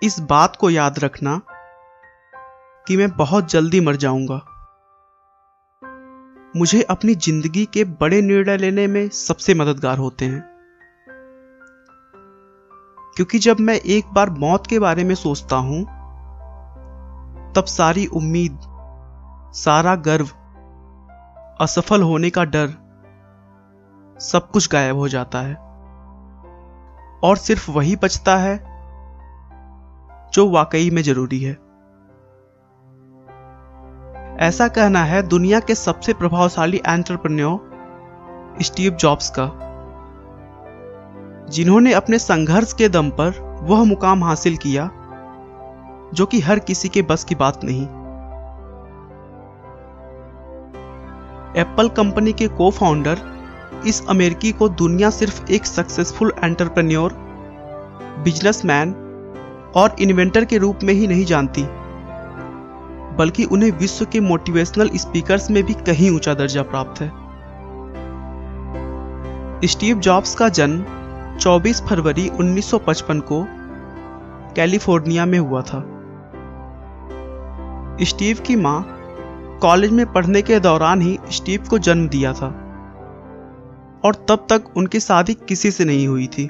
इस बात को याद रखना कि मैं बहुत जल्दी मर जाऊंगा। मुझे अपनी जिंदगी के बड़े निर्णय लेने में सबसे मददगार होते हैं, क्योंकि जब मैं एक बार मौत के बारे में सोचता हूं तब सारी उम्मीद, सारा गर्व, असफल होने का डर, सब कुछ गायब हो जाता है और सिर्फ वही बचता है जो वाकई में जरूरी है। ऐसा कहना है दुनिया के सबसे प्रभावशाली एंटरप्रेन्योर स्टीव जॉब्स का, जिन्होंने अपने संघर्ष के दम पर वह मुकाम हासिल किया जो कि हर किसी के बस की बात नहीं। एप्पल कंपनी के को-फाउंडर इस अमेरिकी को दुनिया सिर्फ एक सक्सेसफुल एंटरप्रेन्योर, बिजनेसमैन और इन्वेंटर के रूप में ही नहीं जानती, बल्कि उन्हें विश्व के मोटिवेशनल स्पीकर्स में भी कहीं ऊंचा दर्जा प्राप्त है। स्टीव जॉब्स का जन्म 24 फरवरी 1955 को कैलिफोर्निया में हुआ था। स्टीव की मां कॉलेज में पढ़ने के दौरान ही स्टीव को जन्म दिया था और तब तक उनकी शादी किसी से नहीं हुई थी।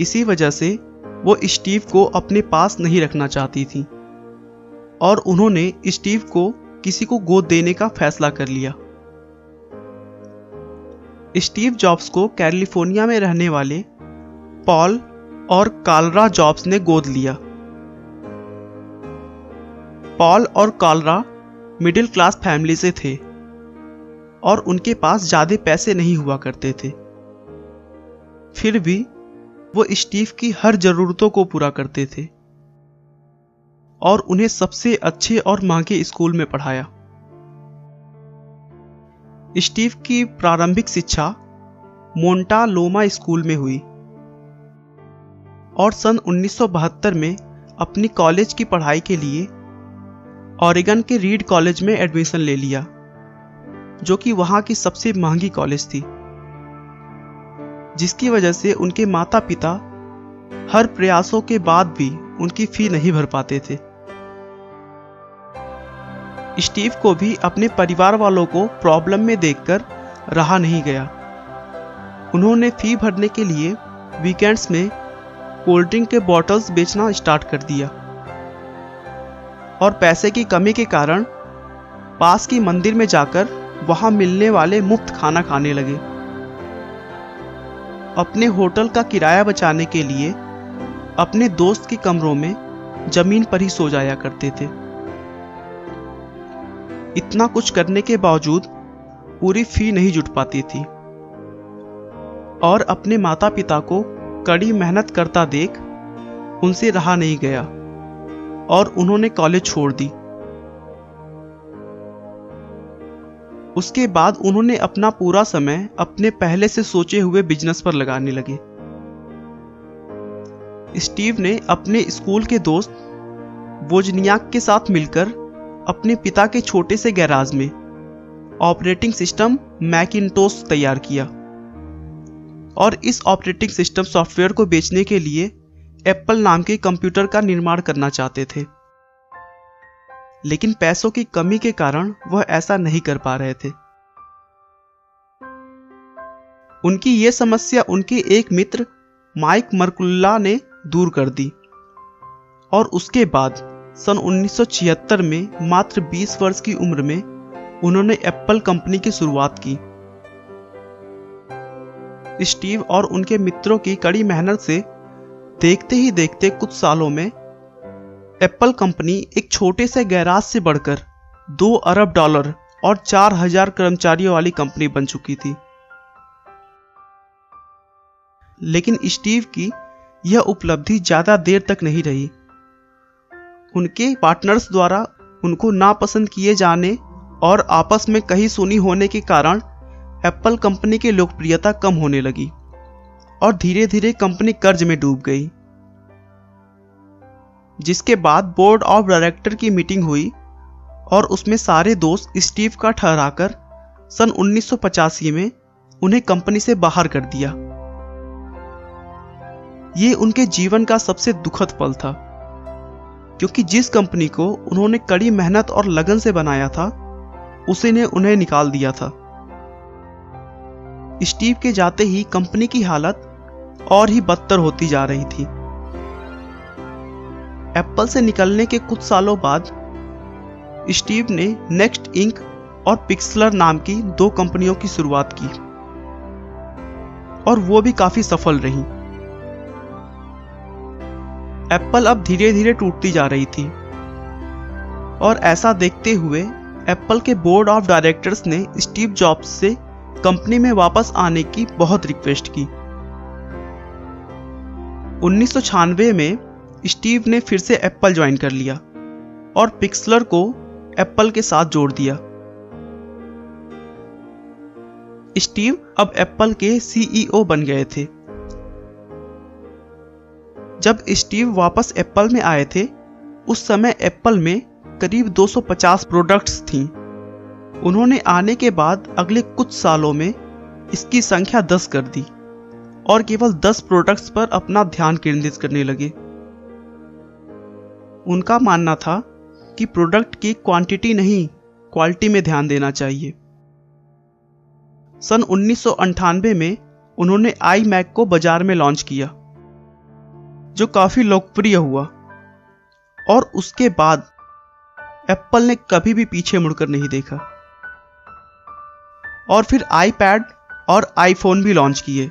इसी वजह से वो स्टीव को अपने पास नहीं रखना चाहती थी और उन्होंने स्टीव को किसी को गोद देने का फैसला कर लिया। स्टीव जॉब्स को कैलिफोर्निया में रहने वाले पॉल और कार्ला जॉब्स ने गोद लिया। पॉल और कार्ला मिडिल क्लास फैमिली से थे और उनके पास ज्यादा पैसे नहीं हुआ करते थे। फिर भी वो स्टीव की हर जरूरतों को पूरा करते थे और उन्हें सबसे अच्छे और महंगे स्कूल में पढ़ाया। स्टीव की प्रारंभिक शिक्षा मोंटालोमा स्कूल में हुई और सन 1972 में अपनी कॉलेज की पढ़ाई के लिए ओरेगन के रीड कॉलेज में एडमिशन ले लिया, जो कि वहां की सबसे महंगी कॉलेज थी, जिसकी वजह से उनके माता पिता हर प्रयासों के बाद भी उनकी फी नहीं भर पाते थे। स्टीव को भी अपने परिवार वालों को प्रॉब्लम में देखकर रहा नहीं गया। उन्होंने फी भरने के लिए वीकेंड्स में कोल्ड ड्रिंक के बॉटल्स बेचना स्टार्ट कर दिया और पैसे की कमी के कारण पास की मंदिर में जाकर वहां मिलने वाले मुफ्त खाना खाने लगे। अपने होटल का किराया बचाने के लिए अपने दोस्त के कमरों में जमीन पर ही सो जाया करते थे। इतना कुछ करने के बावजूद पूरी फी नहीं जुट पाती थी और अपने माता पिता को कड़ी मेहनत करता देख उनसे रहा नहीं गया और उन्होंने कॉलेज छोड़ दी। उसके बाद उन्होंने अपना पूरा समय अपने पहले से सोचे हुए बिजनेस पर लगाने लगे। स्टीव ने अपने स्कूल के दोस्त वोजनियाक के साथ मिलकर अपने पिता के छोटे से गैराज में ऑपरेटिंग सिस्टम मैकिन्टोश तैयार किया और इस ऑपरेटिंग सिस्टम सॉफ्टवेयर को बेचने के लिए एप्पल नाम के कंप्यूटर का निर्माण करना चाहते थे, लेकिन पैसों की कमी के कारण वह ऐसा नहीं कर पा रहे थे। उनकी यह समस्या उनके एक मित्र माइक मर्कुल्ला ने दूर कर दी और उसके बाद सन 1976 में मात्र 20 वर्ष की उम्र में उन्होंने एप्पल कंपनी की शुरुआत की। स्टीव और उनके मित्रों की कड़ी मेहनत से देखते ही देखते कुछ सालों में एप्पल कंपनी एक छोटे से गैराज से बढ़कर $2 अरब और 4000 कर्मचारियों वाली कंपनी बन चुकी थी। लेकिन स्टीव की यह उपलब्धि ज्यादा देर तक नहीं रही। उनके पार्टनर्स द्वारा उनको नापसंद किए जाने और आपस में कही सुनी होने के कारण एप्पल कंपनी की लोकप्रियता कम होने लगी और धीरे धीरे कंपनी कर्ज में डूब गई। जिसके बाद बोर्ड ऑफ डायरेक्टर की मीटिंग हुई और उसमें सारे दोस्त स्टीव का ठहराकर सन 1985 में उन्हें कंपनी से बाहर कर दिया। ये उनके जीवन का सबसे दुखद पल था, क्योंकि जिस कंपनी को उन्होंने कड़ी मेहनत और लगन से बनाया था, उसी ने उन्हें निकाल दिया था। स्टीव के जाते ही कंपनी की हालत और ही बदतर होती जा रही थी। एप्पल से निकलने के कुछ सालों बाद स्टीव ने नेक्स्ट इंक और पिक्सलर नाम की 2 कंपनियों की शुरुआत की, और वो भी काफी सफल रही। एप्पल अब धीरे धीरे टूटती जा रही थी, और ऐसा देखते हुए एप्पल के बोर्ड ऑफ डायरेक्टर्स ने स्टीव जॉब्स से कंपनी में वापस आने की बहुत रिक्वेस्ट की। 1996 में स्टीव ने फिर से एप्पल ज्वाइन कर लिया और पिक्सलर को एप्पल के साथ जोड़ दिया। स्टीव अब एप्पल के सीईओ बन गए थे। जब स्टीव वापस एप्पल में आए थे, उस समय एप्पल में करीब 250 प्रोडक्ट्स थीं। उन्होंने आने के बाद अगले कुछ सालों में इसकी संख्या 10 कर दी और केवल 10 प्रोडक्ट्स पर अपना ध्यान केंद्रित करने लगे। उनका मानना था कि प्रोडक्ट की क्वांटिटी नहीं, क्वालिटी में ध्यान देना चाहिए। सन 1998 में उन्होंने iMac को बाजार में लॉन्च किया, जो काफी लोकप्रिय हुआ, और उसके बाद एप्पल ने कभी भी पीछे मुड़कर नहीं देखा, और फिर iPad और iPhone भी लॉन्च किए।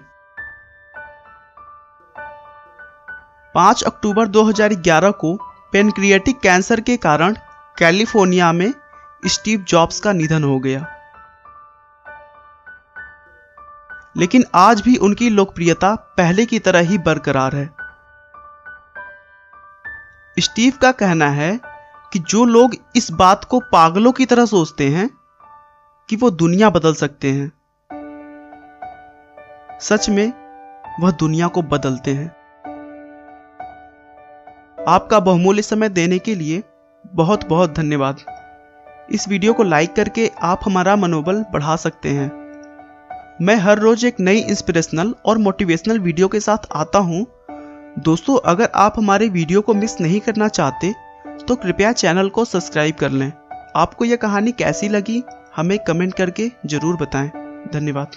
5 अक्टूबर 2011 को पेनक्रिएटिक कैंसर के कारण कैलिफोर्निया में स्टीव जॉब्स का निधन हो गया, लेकिन आज भी उनकी लोकप्रियता पहले की तरह ही बरकरार है। स्टीव का कहना है कि जो लोग इस बात को पागलों की तरह सोचते हैं कि वो दुनिया बदल सकते हैं, सच में वह दुनिया को बदलते हैं। आपका बहुमूल्य समय देने के लिए बहुत बहुत धन्यवाद। इस वीडियो को लाइक करके आप हमारा मनोबल बढ़ा सकते हैं। मैं हर रोज एक नई इंस्पिरेशनल और मोटिवेशनल वीडियो के साथ आता हूं। दोस्तों, अगर आप हमारे वीडियो को मिस नहीं करना चाहते तो कृपया चैनल को सब्सक्राइब कर लें। आपको यह कहानी कैसी लगी हमें कमेंट करके जरूर बताएं। धन्यवाद।